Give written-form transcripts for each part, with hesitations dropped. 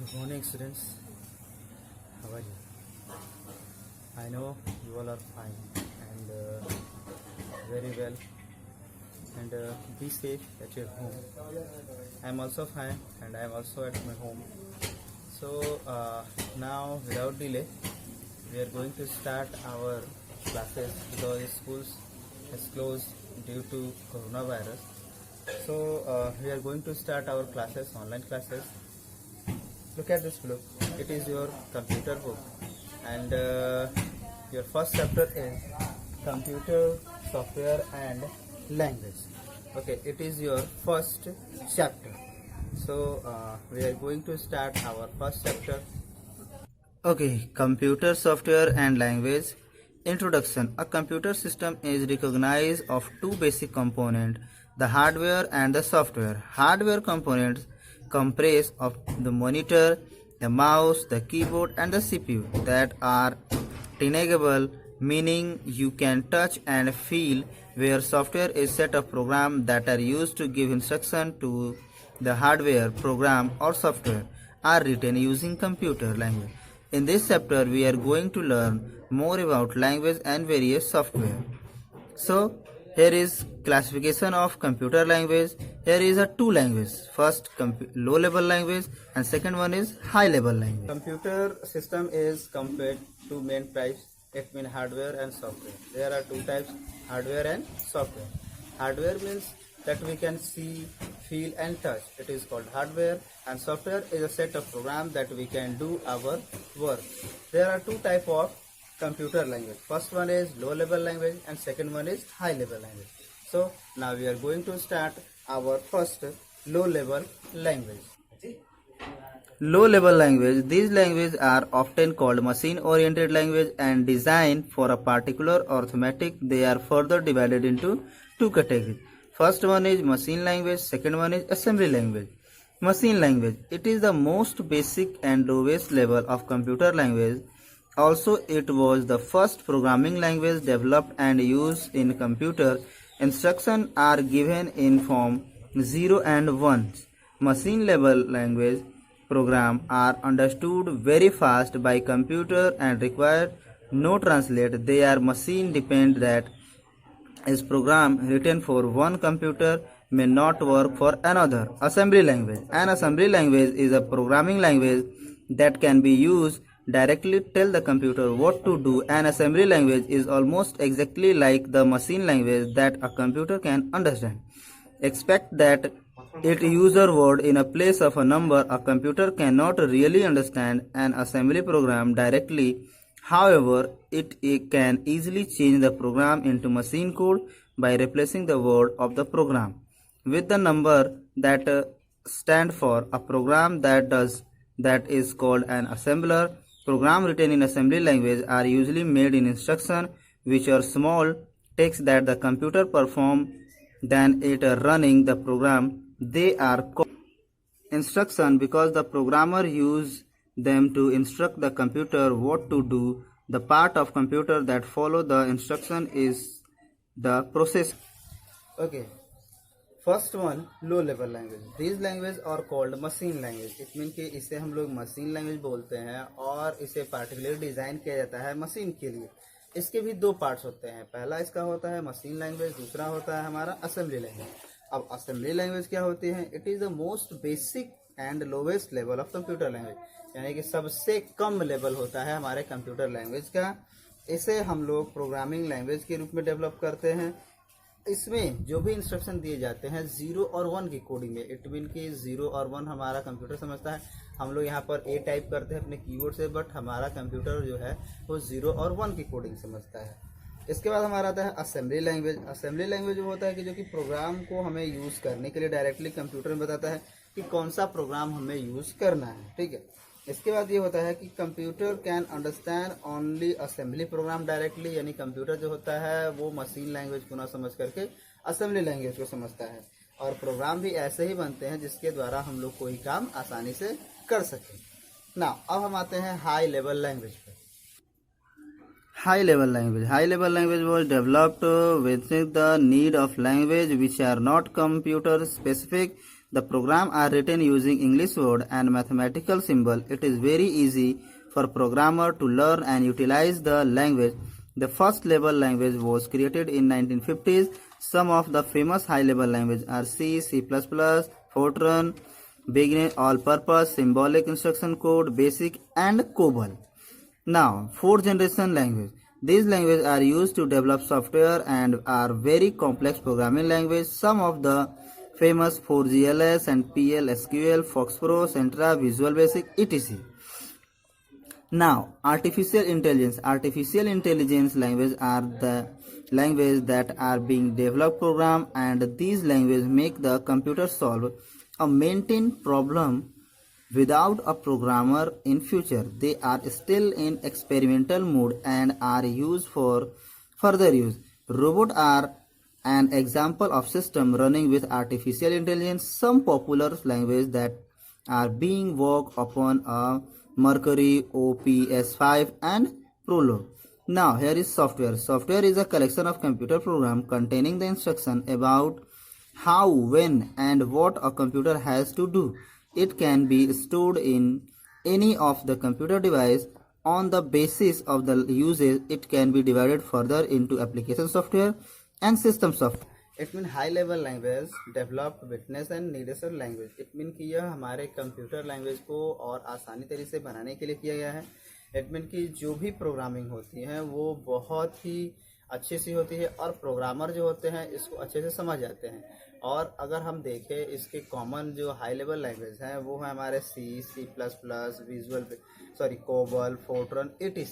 Good morning, students. How are you? I know you all are fine and very well, and be safe at your home. I am also fine and I am also at my home. So now, without delay, we are going to start our classes because schools has closed due to coronavirus. So we are going to start our classes, online classes. Look at this book. It is your computer book, and your first chapter is computer, software, and language. Okay, it is your first chapter. So we are going to start our first chapter. Okay, computer, software, and language. Introduction. A computer system is recognized of two basic components, the hardware and the software. Hardware components comprise of the monitor, the mouse, the keyboard, and the CPU that are tunable, meaning you can touch and feel, where software is set of programs that are used to give instruction to the hardware. Program or software are written using computer language. In this chapter, we are going to learn more about language and various software. So, here is classification of computer language. Here is a two language. First, low level language, and second one is high level language. Computer system is compared to main types. It means hardware and software. There are two types: hardware and software. Hardware means that we can see, feel, and touch. It is called hardware, and software is a set of programs that we can do our work. There are two types of computer language. First one is low level language and second one is high level language. So now we are going to start our first low level language. Low level language. These languages are often called machine oriented language and designed for a particular arithmetic. They are further divided into two categories. First one is machine language, second one is assembly language. Machine language. It is the most basic and lowest level of computer language. Also, it was the first programming language developed and used in computer. Instructions are given in form 0 and 1. Machine level language programs are understood very fast by computer and require no translate. They are machine dependent, that is program written for one computer may not work for another. Assembly language. An assembly language is a programming language that can be used directly tell the computer what to do. An assembly language is almost exactly like the machine language that a computer can understand. Expect that it user word in a place of a number. A computer cannot really understand an assembly program directly. However, it can easily change the program into machine code by replacing the word of the program with the number that stand for a program that is called an assembler. Programs written in assembly language are usually made in instructions, which are small text that the computer performs. Then it running the program. They are called instruction because the programmer use them to instruct the computer what to do. The part of computer that follow the instruction is the process. Okay. First one low level language. These language are called machine language. It mean कि इसे हम लोग machine language बोलते हैं और इसे particular design किया जाता है मशीन के लिए. इसके भी दो पार्ट्स होते हैं. पहला इसका होता है मशीन लैंग्वेज, दूसरा होता है हमारा असेंबली लैंग्वेज. अब असेंबली लैंग्वेज क्या होती है? It is the most basic and lowest level of computer language, यानी कि सबसे कम लेवल होता है हमारे कंप्यूटर लैंग्वेज का. इसे हम लोग प्रोग्रामिंग लैंग्वेज के रूप में डेवलप करते हैं. इसमें जो भी इंस्ट्रक्शन दिए जाते हैं 0 और 1 की कोडिंग में. इट मीन कि 0 और 1 हमारा कंप्यूटर समझता है. हम लोग यहाँ पर ए टाइप करते हैं अपने कीबोर्ड से, बट हमारा कंप्यूटर जो है वो 0 और 1 की कोडिंग समझता है. इसके बाद हमारा आता है असेंबली लैंग्वेज. असेंबली लैंग्वेज वो होता है कि जो कि प्रोग्राम को हमें यूज करने के लिए डायरेक्टली कंप्यूटर में बताता है कि कौन सा प्रोग्राम हमें यूज करना है. ठीक है. इसके बाद ये होता है कि computer can understand only assembly program directly, यानी कंप्यूटर जो होता है वो मशीन लैंग्वेज को ना समझ करके असेंबली लैंग्वेज को समझता है. और प्रोग्राम भी ऐसे ही बनते हैं जिसके द्वारा हम लोग कोई काम आसानी से कर सके. ना अब हम आते हैं हाई लेवल लैंग्वेज पे. High level language. High level language was developed with the need of language which are not computer specific. The program are written using English word and mathematical symbol. It is very easy for programmer to learn and utilize the language. The first level language was created in 1950s. Some of the famous high level languages are C, C++, Fortran, Beginner, All-Purpose, Symbolic Instruction Code, Basic, and COBOL. Now, fourth generation language. These languages are used to develop software and are very complex programming language. Some of the famous 4GLS and PL/SQL, FoxPro, Centra, Visual Basic, etc. Now, artificial intelligence. Artificial intelligence languages are the languages that are being developed program, and these languages make the computer solve a maintain problem without a programmer in future. They are still in experimental mode and are used for further use. Robots are an example of system running with artificial intelligence. Some popular languages that are being worked upon are Mercury, OPS5, and Prolog. Now, here is software. Software is a collection of computer programs containing the instruction about how, when, and what a computer has to do. It can be stored in any of the computer device. On the basis of the usage, it can be divided further into application software and system software. It mean high level language developed witness and needed language. It mean कि यह हमारे computer language को और आसानी तरीके से बनाने के लिए किया गया है. इट मीन कि जो भी प्रोग्रामिंग होती है वो बहुत ही अच्छी सी होती है और प्रोग्रामर जो होते हैं इसको अच्छे से समझ जाते हैं. और अगर हम देखें इसके कॉमन जो हाई लेवल लैंग्वेज हैं वो है हमारे C, C++, COBOL, Fortran, etc.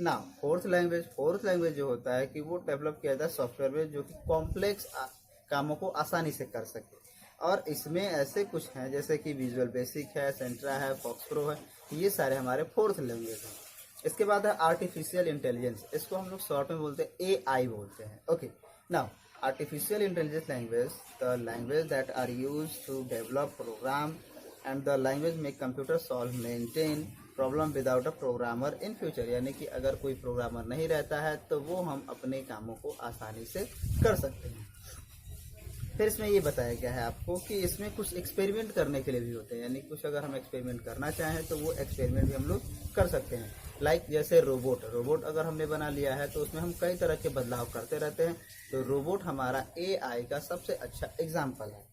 ना फोर्थ लैंग्वेज जो होता है कि वो डेवलप किया जाता है सॉफ्टवेयर में जो कि कॉम्प्लेक्स कामों को आसानी से कर सके. और इसमें ऐसे कुछ हैं जैसे कि विजुअल बेसिक है, सेंट्रा है, फॉक्सप्रो है. ये सारे हमारे फोर्थ लैंग्वेज हैं. इसके बाद है आर्टिफिशियल इंटेलिजेंस. इसको हम लोग शॉर्ट में बोलते हैं AI बोलते हैं. Okay, now artificial intelligence language, the language that are used to develop program and the language make computer solve maintain problem without a programmer in future. यानी कि अगर कोई प्रोग्रामर नहीं रहता है तो वो हम अपने कामों को आसानी से कर सकते हैं. फिर इसमें ये बताया गया है आपको कि इसमें कुछ एक्सपेरिमेंट करने के लिए भी होते हैं. यानी कुछ अगर हम एक्सपेरिमेंट करना चाहें तो वो एक्सपेरिमेंट भी हम लोग कर सकते हैं. लाइक जैसे रोबोट अगर हमने बना लिया है तो उसमें हम कई तरह के बदलाव करते रहते हैं. तो रोबोट हमारा AI का सबसे अच्छा एग्जाम्पल है.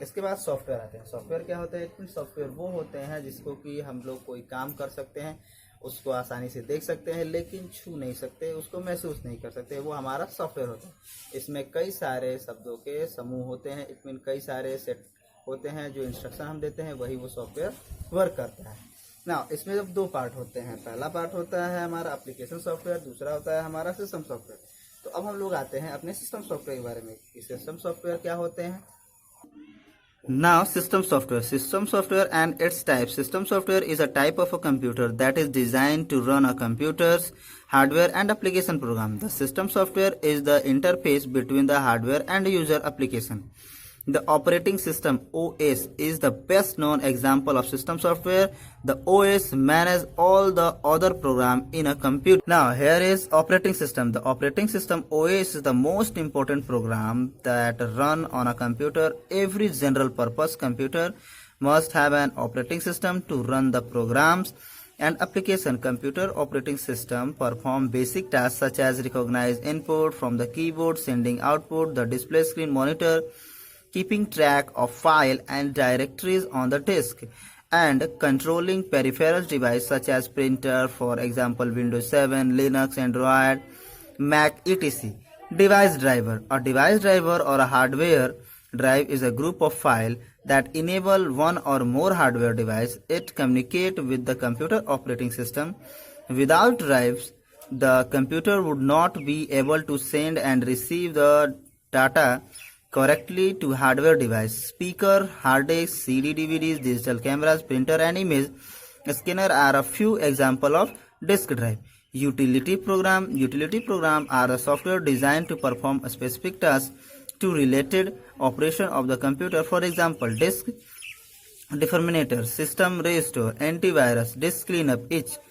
इसके बाद सॉफ्टवेयर आते हैं. सॉफ्टवेयर क्या होते हैं? सॉफ्टवेयर वो होते हैं जिसको कि हम लोग कोई काम कर सकते हैं, उसको आसानी से देख सकते हैं लेकिन छू नहीं सकते, उसको महसूस नहीं कर सकते. वो हमारा सॉफ्टवेयर होता है. इसमें कई सारे शब्दों के समूह होते हैं. इट मीन कई सारे सेट होते हैं. जो इंस्ट्रक्शन हम देते हैं वही वो सॉफ्टवेयर वर्क करता है. ना इसमें जब दो पार्ट होते हैं. पहला पार्ट होता है हमारा एप्लीकेशन सॉफ्टवेयर, दूसरा होता है हमारा सिस्टम सॉफ्टवेयर. तो अब हम लोग आते हैं अपने सिस्टम सॉफ्टवेयर के बारे में. सिस्टम सॉफ्टवेयर क्या होते हैं? Now, system software and its types. System software is a type of a computer that is designed to run a computer's hardware and application program. The system software is the interface between the hardware and user application. The operating system OS is the best known example of system software. The OS manages all the other program in a computer. Now here is operating system. The operating system OS is the most important program that run on a computer. Every general purpose computer must have an operating system to run the programs and application. Computer operating system perform basic tasks such as recognize input from the keyboard, sending output, the display screen monitor, keeping track of file and directories on the disk, and controlling peripheral devices such as printer, for example Windows 7, Linux, Android, Mac, etc. Device driver. A device driver or a hardware drive is a group of files that enable one or more hardware device. It communicates with the computer operating system. Without drives, the computer would not be able to send and receive the data correctly to hardware device. Speaker, hard disk, CD, DVDs, digital cameras, printer and image scanner are a few examples of disk drive. Utility program are a software designed to perform a specific task to related operation of the computer. For example, disk determinator, system restore, antivirus, disk cleanup, etc.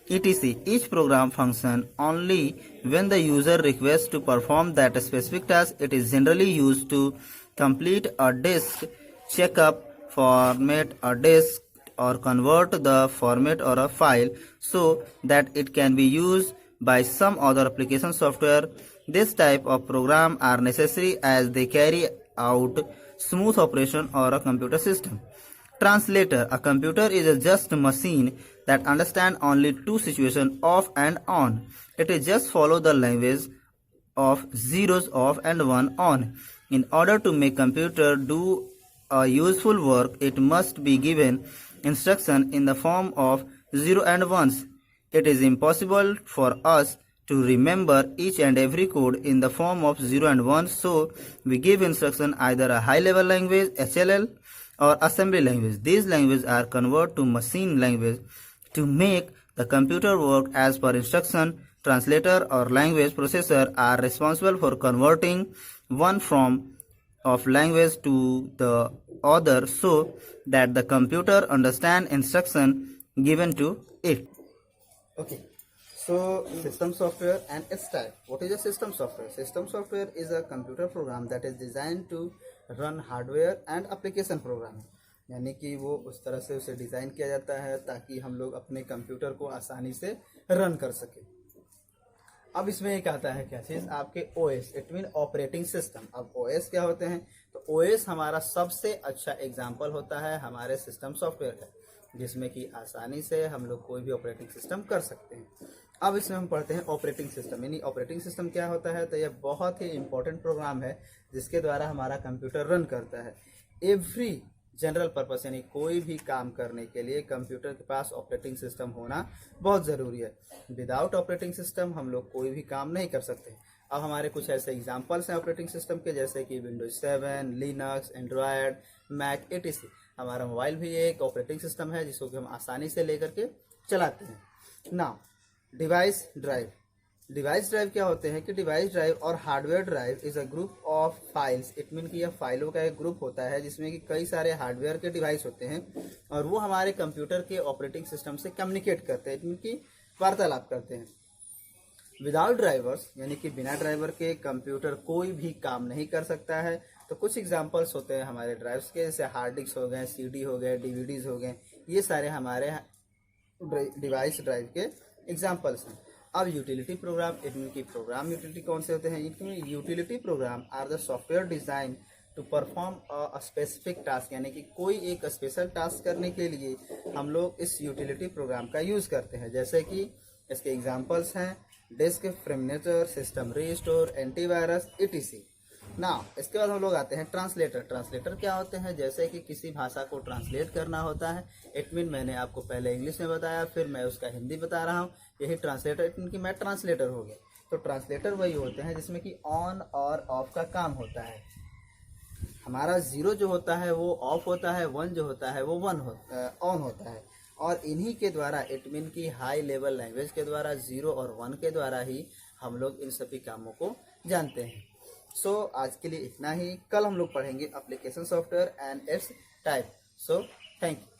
Each program function only when the user requests to perform that specific task. It is generally used to complete a disk check up, format a disk, or convert the format or a file so that it can be used by some other application software. This type of program are necessary as they carry out smooth operation or a computer system. Translator. A computer is a just machine that understand only two situations, off and on. It is just follow the language of zeros off and one on. In order to make computer do a useful work, it must be given instruction in the form of zero and ones. It is impossible for us to remember each and every code in the form of 0 and 1, so we give instruction either a high level language HLL or assembly language. These languages are converted to machine language to make the computer work as per instruction. Translator or language processor are responsible for converting one form of language to the other so that the computer understand instruction given to it. Okay, so system software and its type. What is a system software? System software is a computer program that is designed to run hardware and application program. यानी कि वो उस तरह से उसे design किया जाता है ताकि हम लोग अपने कंप्यूटर को आसानी से रन कर सके. अब इसमें एक आता है क्या चीज़, आपके OS, it mean operating system. अब OS क्या होते हैं, तो OS हमारा सबसे अच्छा एग्जाम्पल होता है हमारे सिस्टम सॉफ्टवेयर का, जिसमें कि आसानी से हम लोग कोई भी ऑपरेटिंग सिस्टम कर सकते हैं. अब इसमें हम पढ़ते हैं ऑपरेटिंग सिस्टम. यानी ऑपरेटिंग सिस्टम क्या होता है, तो यह बहुत ही इंपॉर्टेंट प्रोग्राम है जिसके द्वारा हमारा कंप्यूटर रन करता है. एवरी जनरल पर्पस यानी कोई भी काम करने के लिए कंप्यूटर के पास ऑपरेटिंग सिस्टम होना बहुत ज़रूरी है. विदाउट ऑपरेटिंग सिस्टम हम लोग कोई भी काम नहीं कर सकते. अब हमारे कुछ ऐसे एग्जांपल्स हैं ऑपरेटिंग सिस्टम के, जैसे कि Windows 7, Linux, Android, Mac, etc. हमारा मोबाइल भी एक ऑपरेटिंग सिस्टम है जिसको कि हम आसानी से लेकर के चलाते हैं. Now device drive. Device drive क्या होते हैं कि डिवाइस ड्राइव और hardware drive is a group of files. It mean कि यह फाइलों का एक ग्रुप होता है जिसमें कि कई सारे हार्डवेयर के डिवाइस होते हैं और वो हमारे कंप्यूटर के ऑपरेटिंग सिस्टम से कम्युनिकेट करते हैं, इट मीन कि वार्तालाप करते हैं. विदाउट ड्राइवर्स यानी कि बिना ड्राइवर के कंप्यूटर कोई भी काम नहीं कर सकता है. तो कुछ एग्जांपल्स होते हैं हमारे ड्राइव्स के, जैसे हार्ड डिस्क हो गए, CD हो गए, DVDs हो गए. ये सारे हमारे डिवाइस ड्राइव के एग्जांपल्स हैं. अब यूटिलिटी प्रोग्राम, इनकी प्रोग्राम यूटिलिटी कौन से होते हैं, इनमें utility program are the software design to perform a specific task. यानी कि कोई एक स्पेशल टास्क करने के लिए हम लोग इस यूटिलिटी प्रोग्राम का यूज करते हैं. जैसे कि इसके एग्जांपल्स हैं disk fragmenter, system restore, antivirus, etc. ना इसके बाद हम लोग आते हैं ट्रांसलेटर. ट्रांसलेटर क्या होते हैं, जैसे कि किसी भाषा को ट्रांसलेट करना होता है. इट मीन मैंने आपको पहले इंग्लिश में बताया, फिर मैं उसका हिंदी बता रहा हूँ, यही ट्रांसलेटर. इट मीन कि मैं ट्रांसलेटर हो गया. तो ट्रांसलेटर वही होते हैं जिसमें कि ऑन और ऑफ का काम होता है. हमारा 0 जो होता है वो ऑफ होता है, 1 जो होता है वो ऑन होता है. और इन्हीं के द्वारा, इट मीन की हाई लेवल लैंग्वेज के द्वारा 0 और 1 के द्वारा ही हम लोग इन सभी कामों को जानते हैं. सो आज के लिए इतना ही. कल हम लोग पढ़ेंगे application software and it's type. So thank you.